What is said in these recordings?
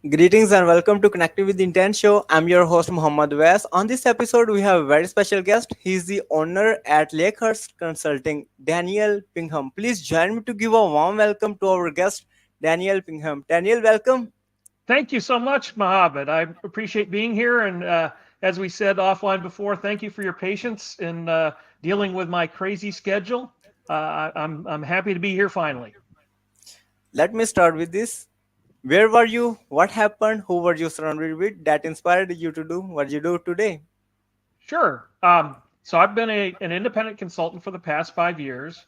Greetings and welcome to Connecting with Intent show. I'm your host Muhammad Awais. On this episode, we have a very special guest. He's the owner at Lakehurst Consulting, Daniel Pinkham. Please join me to give a warm welcome to our guest, Daniel Pinkham. Daniel, welcome. Thank you so much, Mohammed. I appreciate being here. And as we said offline before, thank you for your patience in dealing with my crazy schedule. I'm happy to be here finally. Let me start with this. Where were you? What happened? Who were you surrounded with that inspired you to do what you do today? Sure. So I've been an independent consultant for the past 5 years.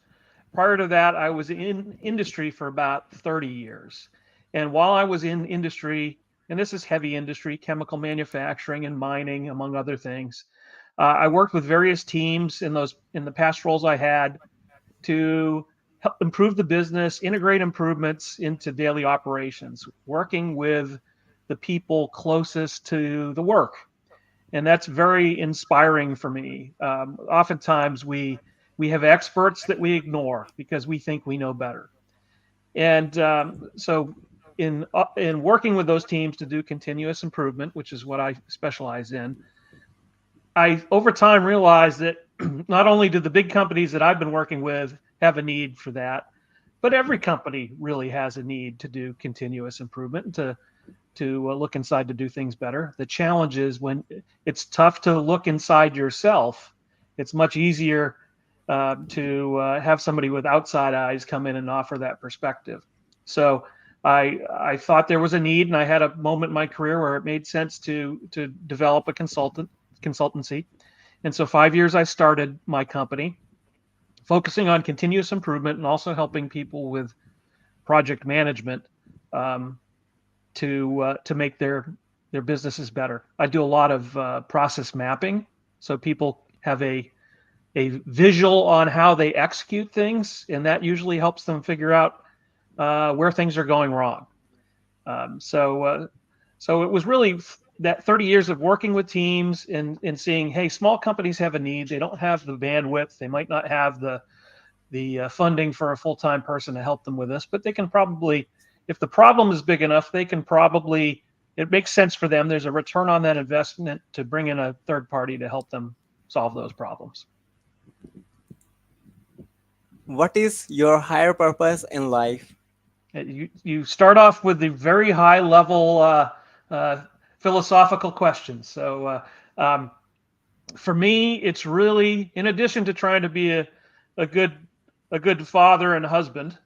Prior to that, I was in industry for about 30 years. And while I was in industry, and this is heavy industry, chemical manufacturing and mining, among other things, I worked with various teams in the past roles I had to help improve the business, integrate improvements into daily operations, working with the people closest to the work. And that's very inspiring for me. Oftentimes, we have experts that we ignore because we think we know better. And so, in working with those teams to do continuous improvement, which is what I specialize in, I over time realized that not only do the big companies that I've been working with have a need for that, but every company really has a need to do continuous improvement and to look inside to do things better. The challenge is when it's tough to look inside yourself. It's much easier to have somebody with outside eyes come in and offer that perspective. So I thought there was a need, and I had a moment in my career where it made sense to develop a consultancy. And so 5 years I started my company, focusing on continuous improvement and also helping people with project management um, to make their businesses better. I do a lot of process mapping, so people have a visual on how they execute things, and that usually helps them figure out where things are going wrong. Um, so, uh, so it was really that 30 years of working with teams and seeing, hey, small companies have a need. They don't have the bandwidth. They might not have the funding for a full-time person to help them with this, but they can probably, if the problem is big enough, they can probably, it makes sense for them. There's a return on that investment to bring in a third party to help them solve those problems. What is your higher purpose in life? You start off with the very high level uh, philosophical questions. So um, for me, it's really, in addition to trying to be a good a good father and husband,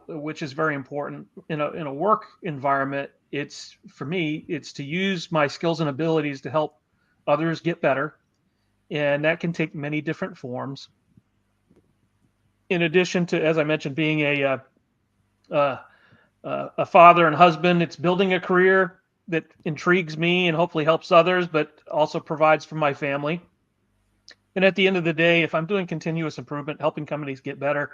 which is very important in a work environment. It's for me, it's to use my skills and abilities to help others get better, and that can take many different forms. In addition to, as I mentioned, being uh, a father and husband, it's building a career that intrigues me and hopefully helps others, but also provides for my family. And at the end of the day, if I'm doing continuous improvement, helping companies get better,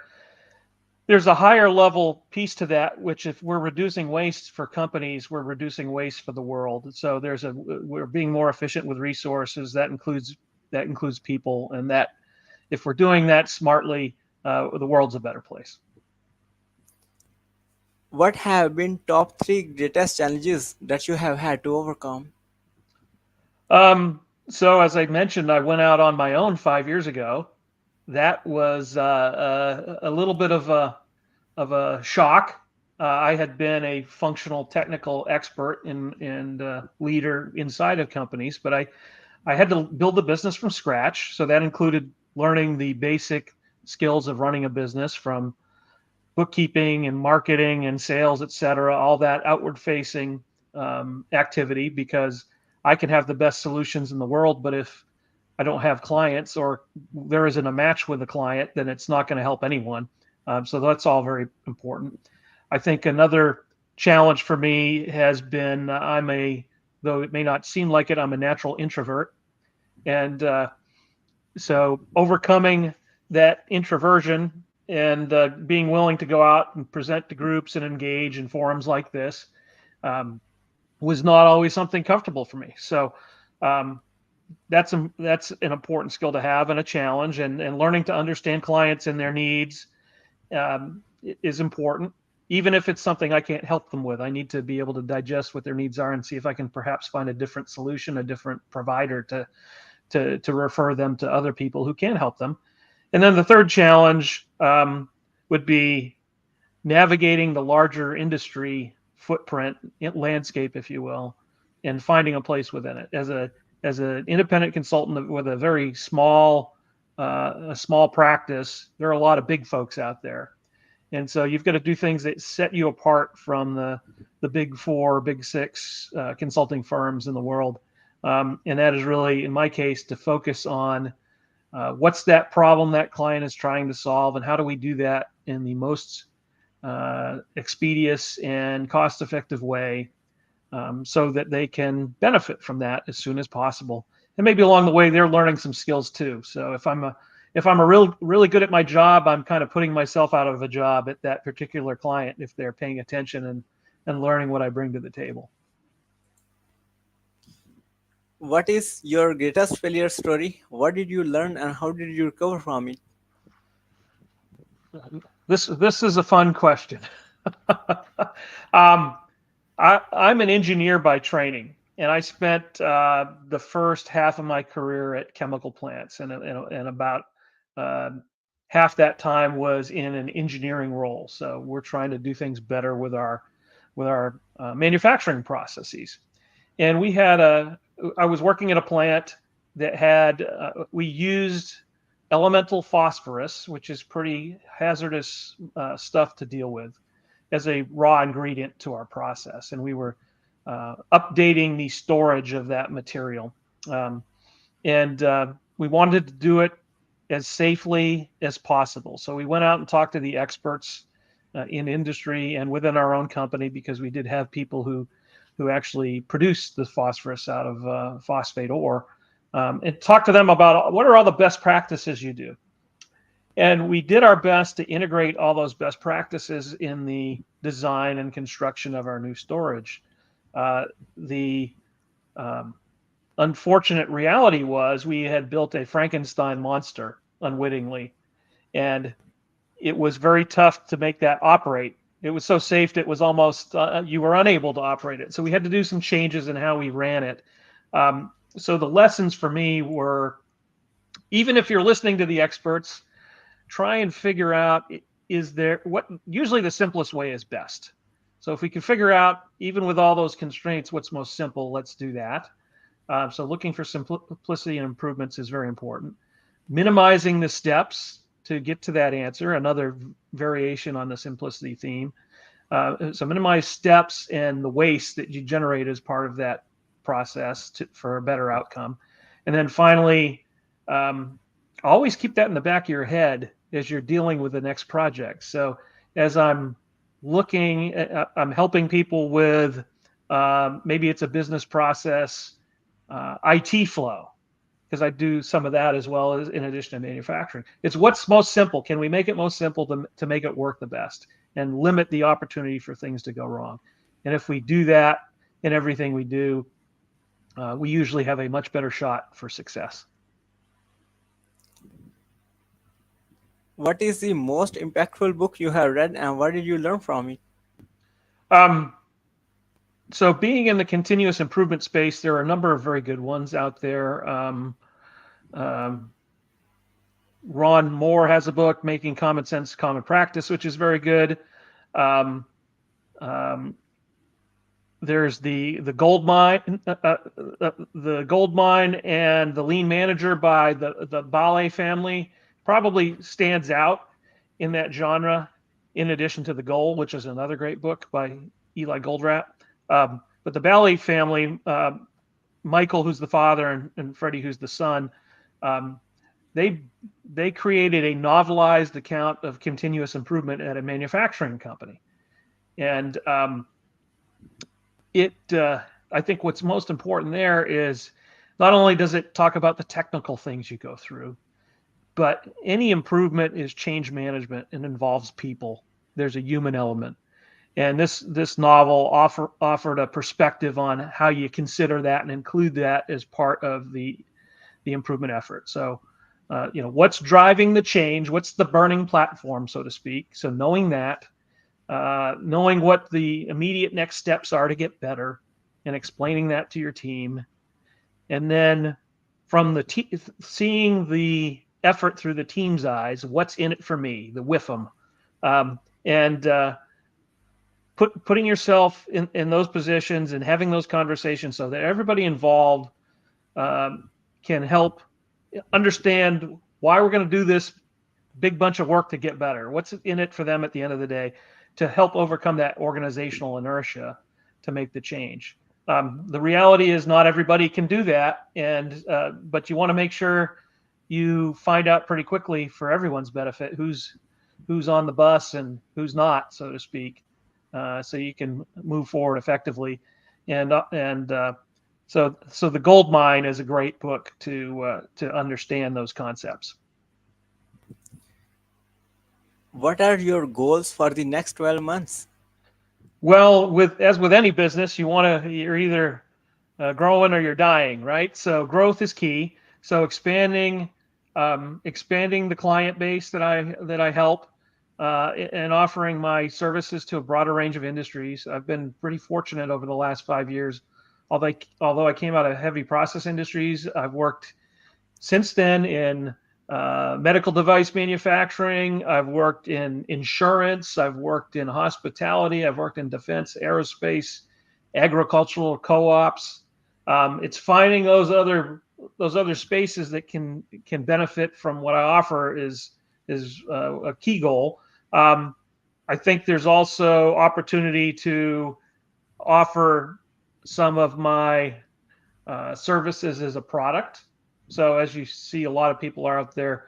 there's a higher level piece to that, which if we're reducing waste for companies, we're reducing waste for the world. So we're being more efficient with resources. That includes people, and that if we're doing that smartly, the world's a better place. What have been top three greatest challenges that you have had to overcome? So as I mentioned, I went out on my own 5 years ago. That was a little bit of a shock. I had been a functional technical expert and leader inside of companies, but I had to build the business from scratch. So that included learning the basic skills of running a business from bookkeeping and marketing and sales, et cetera, all that outward facing activity, because I can have the best solutions in the world, but if I don't have clients or there isn't a match with a client, then it's not going to help anyone. So that's all very important. I think another challenge for me has been though it may not seem like it, I'm a natural introvert. And so overcoming that introversion and being willing to go out and present to groups and engage in forums like this um, was not always something comfortable for me. So um, that's an important skill to have and a challenge, and learning to understand clients and their needs is important. even if it's something I can't help them with. I need to be able to digest what their needs are and see if I can perhaps find a different solution, a different provider to refer them to other people who can help them. And then the third challenge would be navigating the larger industry footprint, landscape, if you will, and finding a place within it. As an independent consultant with a very small practice, there are a lot of big folks out there, and so you've got to do things that set you apart from the big four, big six consulting firms in the world. And that is really, in my case, to focus on what's that problem that client is trying to solve, and how do we do that in the most expeditious and cost-effective way, so that they can benefit from that as soon as possible. And maybe along the way they're learning some skills too. So if I'm really good at my job, I'm kind of putting myself out of a job at that particular client if they're paying attention and learning what I bring to the table. What is your greatest failure story? What did you learn and how did you recover from it? This is a fun question. I'm an engineer by training, and I spent the first half of my career at chemical plants, and about half that time was in an engineering role. So we're trying to do things better with our manufacturing processes. And I was working at a plant that had we used elemental phosphorus, which is pretty hazardous stuff to deal with, as a raw ingredient to our process. And we were updating the storage of that material. And we wanted to do it as safely as possible. So we went out and talked to the experts in industry and within our own company, because we did have people who actually produced the phosphorus out of phosphate ore, and talked to them about what are all the best practices you do. And we did our best to integrate all those best practices in the design and construction of our new storage. The unfortunate reality was we had built a Frankenstein monster unwittingly, and it was very tough to make that operate. It was so safe that it was almost, you were unable to operate it. So we had to do some changes in how we ran it. So the lessons for me were, even if you're listening to the experts, try and figure out, usually the simplest way is best. So if we can figure out, even with all those constraints, what's most simple, let's do that. So looking for simplicity and improvements is very important. Minimizing the steps to get to that answer, another variation on the simplicity theme. So minimize steps and the waste that you generate as part of that process for a better outcome. And then finally, always keep that in the back of your head as you're dealing with the next project. So as I'm helping people with, maybe it's a business process, IT flow, because I do some of that as well, as in addition to manufacturing. It's what's most simple. Can we make it most simple to make it work the best and limit the opportunity for things to go wrong? And if we do that in everything we do, we usually have a much better shot for success. What is the most impactful book you have read and what did you learn from it? So being in the continuous improvement space, there are a number of very good ones out there. Ron Moore has a book, Making Common Sense Common Practice, which is very good. There's the Gold Mine, the Gold Mine and the Lean Manager by the Ballet family probably stands out in that genre, in addition to The Goal, which is another great book by Eli Goldratt. But the Ballet family, Michael, who's the father, and Freddie, who's the son, they created a novelized account of continuous improvement at a manufacturing company. And I think what's most important there is not only does it talk about the technical things you go through, but any improvement is change management and involves people. There's a human element. And this novel offered a perspective on how you consider that and include that as part of the improvement effort. So, what's driving the change? What's the burning platform, so to speak? So knowing that, knowing what the immediate next steps are to get better and explaining that to your team. And then from seeing the effort through the team's eyes, what's in it for me, the WIFM, and putting yourself in those positions and having those conversations so that everybody involved can help understand why we're going to do this big bunch of work to get better. What's in it for them at the end of the day to help overcome that organizational inertia to make the change. The reality is not everybody can do that, and but you want to make sure you find out pretty quickly for everyone's benefit who's on the bus and who's not, so to speak, so you can move forward effectively. And so the Gold Mine is a great book to understand those concepts. What are your goals for the next 12 months? Well, as with any business, you're either growing or you're dying, right? So growth is key. So expanding the client base that I help, and offering my services to a broader range of industries. I've been pretty fortunate over the last 5 years. Although I came out of heavy process industries, I've worked since then in medical device manufacturing. I've worked in insurance. I've worked in hospitality. I've worked in defense, aerospace, agricultural co-ops. It's finding those other spaces that can benefit from what I offer is a key goal. I think there's also opportunity to offer some of my services as a product. So as you see, a lot of people are out there,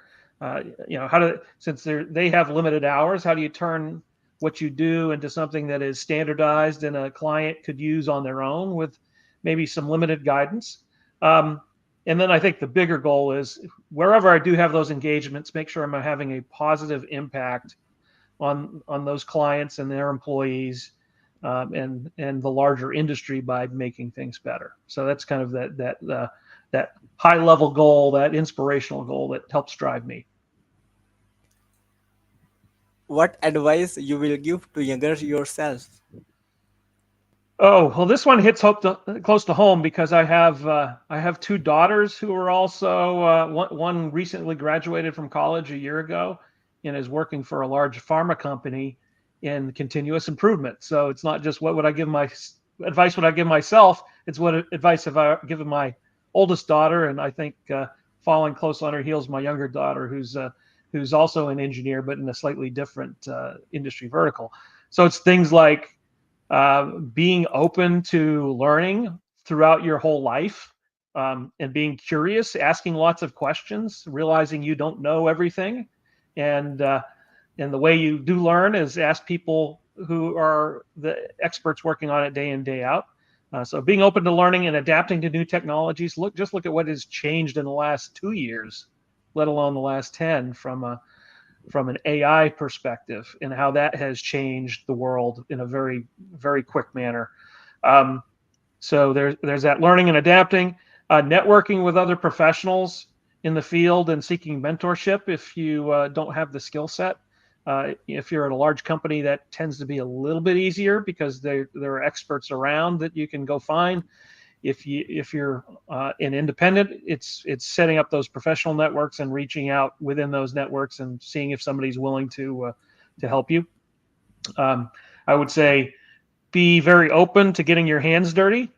since they have limited hours, how do you turn what you do into something that is standardized and a client could use on their own with maybe some limited guidance? And then I think the bigger goal is wherever I do have those engagements, make sure I'm having a positive impact on those clients and their employees, and the larger industry by making things better. So that's kind of that high level goal, that inspirational goal that helps drive me. What advice you will give to younger yourself? Oh, well, this one hits close to home because I have two daughters who are also one recently graduated from college a year ago and is working for a large pharma company in continuous improvement. So it's not just what would I give advice would I give myself, it's what advice have I given my oldest daughter, and I think following close on her heels my younger daughter, who's also an engineer but in a slightly different industry vertical. So it's things like being open to learning throughout your whole life, and being curious, asking lots of questions, realizing you don't know everything, and the way you do learn is ask people who are the experts working on it day in, day out. So being open to learning and adapting to new technologies. Look at what has changed in the last 2 years, let alone the last 10, from an AI perspective, and how that has changed the world in a very, very quick manner. So there's that learning and adapting, networking with other professionals in the field and seeking mentorship if you don't have the skill set. If you're at a large company, that tends to be a little bit easier because there are experts around that you can go find. If you're an independent, it's setting up those professional networks and reaching out within those networks and seeing if somebody's willing to help you. I would say be very open to getting your hands dirty.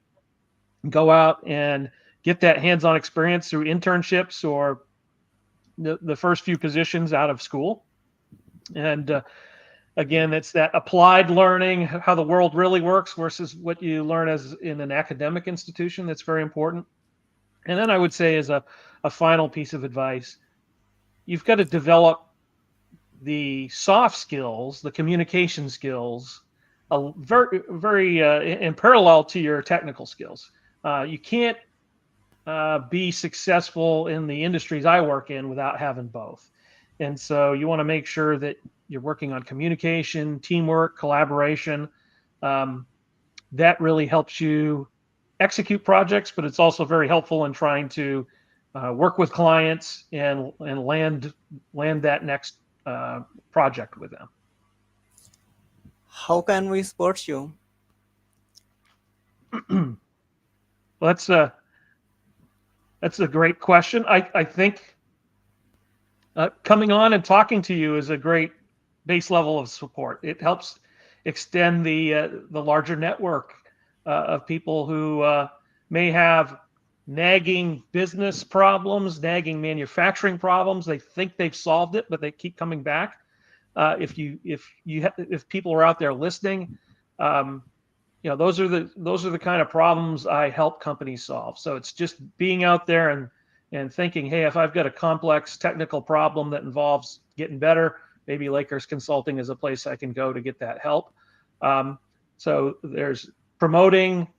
Go out and get that hands-on experience through internships or the first few positions out of school. And again, it's that applied learning, how the world really works versus what you learn as in an academic institution. That's very important. And then I would say, as a final piece of advice, you've got to develop the soft skills, the communication skills, very, very in parallel to your technical skills. You can't be successful in the industries I work in without having both. And so you want to make sure that you're working on communication, teamwork, collaboration. That really helps you execute projects, but it's also very helpful in trying to work with clients and land that next project with them. How can we support you? Well, that's a great question. I think coming on and talking to you is a great base level of support. It helps extend the larger network of people who may have nagging business problems, nagging manufacturing problems. They think they've solved it, but they keep coming back. If people are out there listening, um, those are the kind of problems I help companies solve. So it's just being out there and thinking, hey, if I've got a complex technical problem that involves getting better, maybe Lakehurst Consulting is a place I can go to get that help. Um, so there's promoting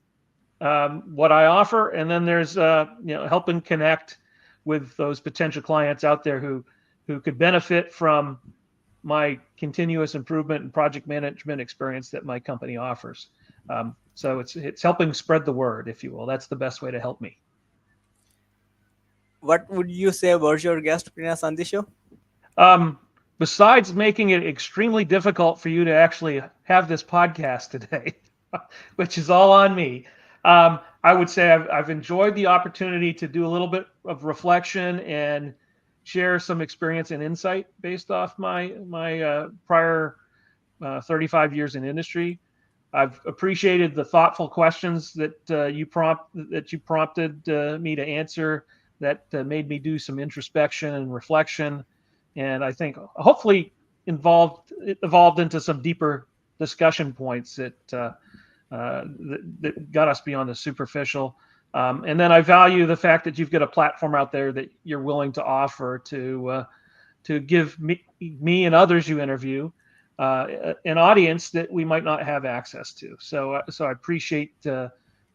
what I offer, and then there's helping connect with those potential clients out there who could benefit from my continuous improvement and project management experience that my company offers. So it's helping spread the word, if you will. That's the best way to help me. What would you say was your guest appearance on the show? Um, Besides making it extremely difficult for you to actually have this podcast today, which is all on me, I would say I've enjoyed the opportunity to do a little bit of reflection and share some experience and insight based off my prior 35 years in industry. I've appreciated the thoughtful questions that you prompted me to answer that made me do some introspection and reflection, and I think hopefully it evolved into some deeper discussion points that got us beyond the superficial. And then I value the fact that you've got a platform out there that you're willing to offer to give me and others you interview an audience that we might not have access to. So I appreciate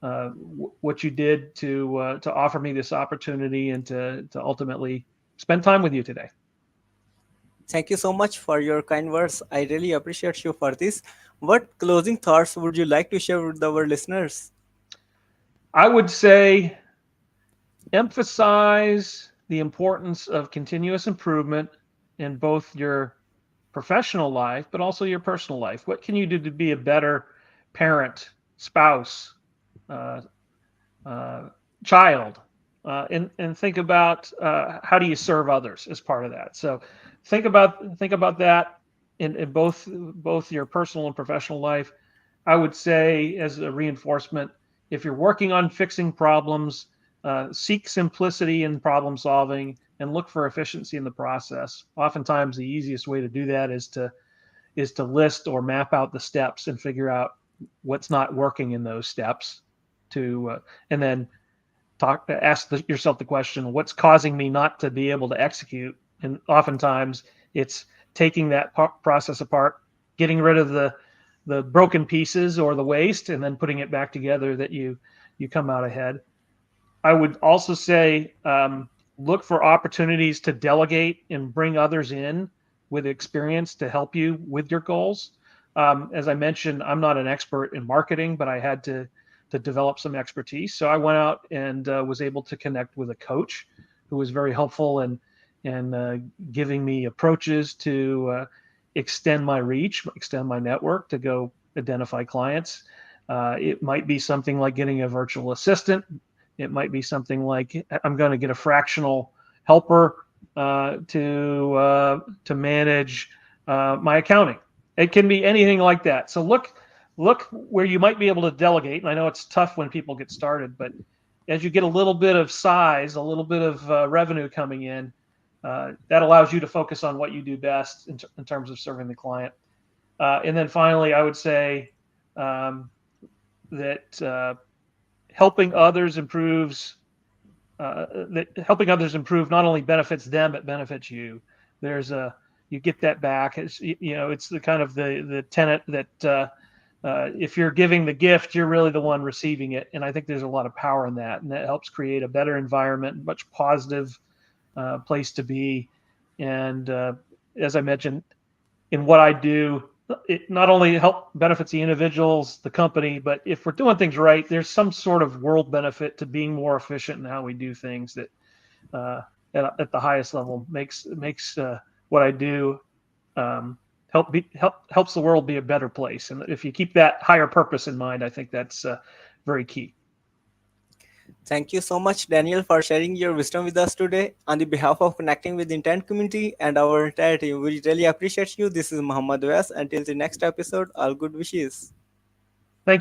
what you did to offer me this opportunity and to ultimately spend time with you today. Thank you so much for your kind words. I really appreciate you for this. What closing thoughts would you like to share with our listeners? I would say emphasize the importance of continuous improvement in both your professional life, but also your personal life. What can you do to be a better parent, spouse, uh, uh, child, and think about how do you serve others as part of that. So think about that in both your personal and professional life. I would say as a reinforcement, if you're working on fixing problems, seek simplicity in problem solving and look for efficiency in the process. Oftentimes, the easiest way to do that is to list or map out the steps and figure out what's not working in those steps and then ask yourself the question, what's causing me not to be able to execute? And oftentimes it's taking that process apart, getting rid of the broken pieces or the waste, and then putting it back together that you come out ahead. I would also say look for opportunities to delegate and bring others in with experience to help you with your goals. As I mentioned, I'm not an expert in marketing, but I had to develop some expertise. So I went out and was able to connect with a coach who was very helpful in giving me approaches to extend my reach, extend my network to go identify clients. It might be something like getting a virtual assistant. It might be something like I'm going to get a fractional helper to manage my accounting. It can be anything like that. So look where you might be able to delegate. And I know it's tough when people get started, but as you get a little bit of size, a little bit of revenue coming in, that allows you to focus on what you do best in terms of serving the client. And then finally, I would say that helping others improves that helping others improve not only benefits them but benefits you. You get that back. It's the kind of the tenet that if you're giving the gift, you're really the one receiving it. And I think there's a lot of power in that, and that helps create a better environment, much positive place to be. And as I mentioned, in what I do, it not only help benefits the individuals, the company, but if we're doing things right, there's some sort of world benefit to being more efficient in how we do things that at the highest level makes what I do helps the world be a better place. And if you keep that higher purpose in mind, I think that's very key. Thank you so much, Daniel, for sharing your wisdom with us today. On the behalf of Connecting with Intent community and our entire team, we really appreciate you. This is Muhammad Wes. Until the next episode, all good wishes.